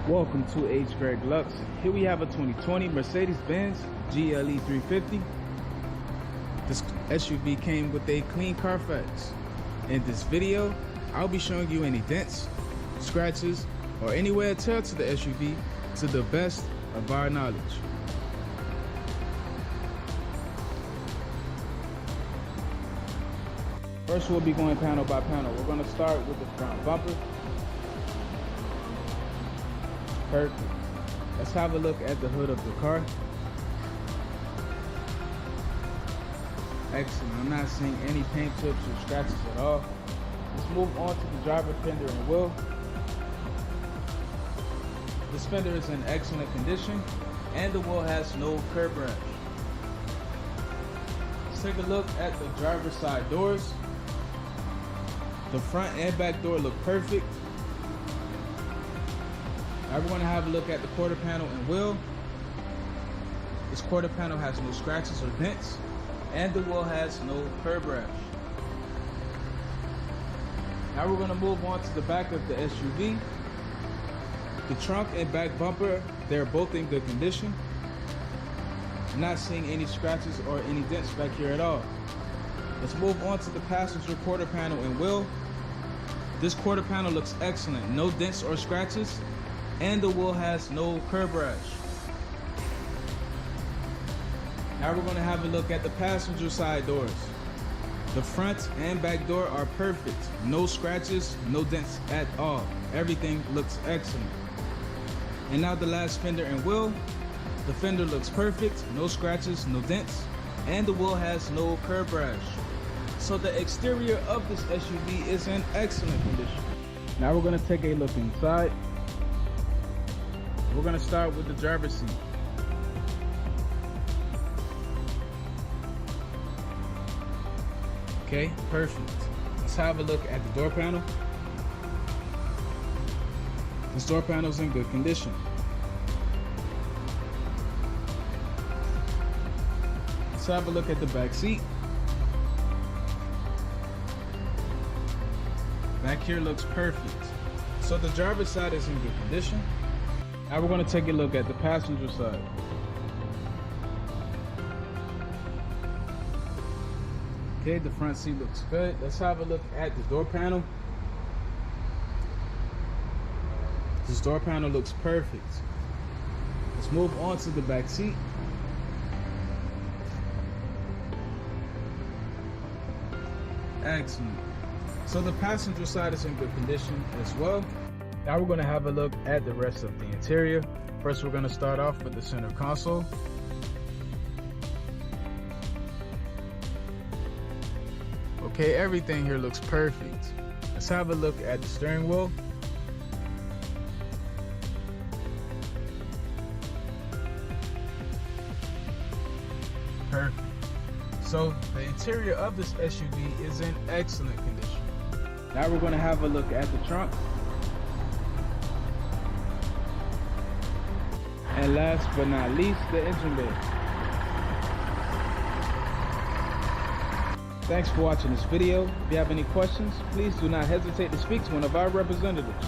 Welcome to hgreglux. Here we have a 2020 Mercedes-Benz GLE 350. This SUV came with a clean carfax. In this video, I'll be showing you any dents, scratches, or any wear and tear to the SUV to the best of our knowledge. First, we'll be going panel by panel. We're going to start with the front bumper. Perfect. Let's have a look at the hood of the car. Excellent. I'm not seeing any paint chips or scratches at all. Let's move on to the driver fender and wheel. This fender is in excellent condition and the wheel has no curb rash. Let's take a look at the driver's side doors. The front and back door look perfect. Now we're going to have a look at the quarter panel and wheel. This quarter panel has no scratches or dents, and the wheel has no curb rash. Now we're going to move on to the back of the SUV. The trunk and back bumper, they're both in good condition. I'm not seeing any scratches or any dents back here at all. Let's move on to the passenger quarter panel and wheel. This quarter panel looks excellent, no dents or scratches, and the wheel has no curb rash. Now we're going to have a look at the passenger side doors. The front and back door are perfect, no scratches, no dents at all. Everything looks excellent. And now the last fender and wheel. The fender looks perfect, no scratches, no dents, and the wheel has no curb rash. So the exterior of this SUV is in excellent condition. Now we're going to take a look inside. We're going to start with the driver's seat. Okay, perfect. Let's have a look at the door panel. This door panel is in good condition. Let's have a look at the back seat. Back here looks perfect. So the driver's side is in good condition. Now we're going to take a look at the passenger side. Okay, the front seat looks good. Let's have a look at the door panel. This door panel looks perfect. Let's move on to the back seat. Excellent. So the passenger side is in good condition as well. Now we're going to have a look at the rest of the interior. First, we're going to start off with the center console. Okay, everything here looks perfect. Let's have a look at the steering wheel. Perfect. So the interior of this SUV is in excellent condition. Now we're going to have a look at the trunk. And last but not least, the engine bay. Thanks for watching this video. If you have any questions, please do not hesitate to speak to one of our representatives.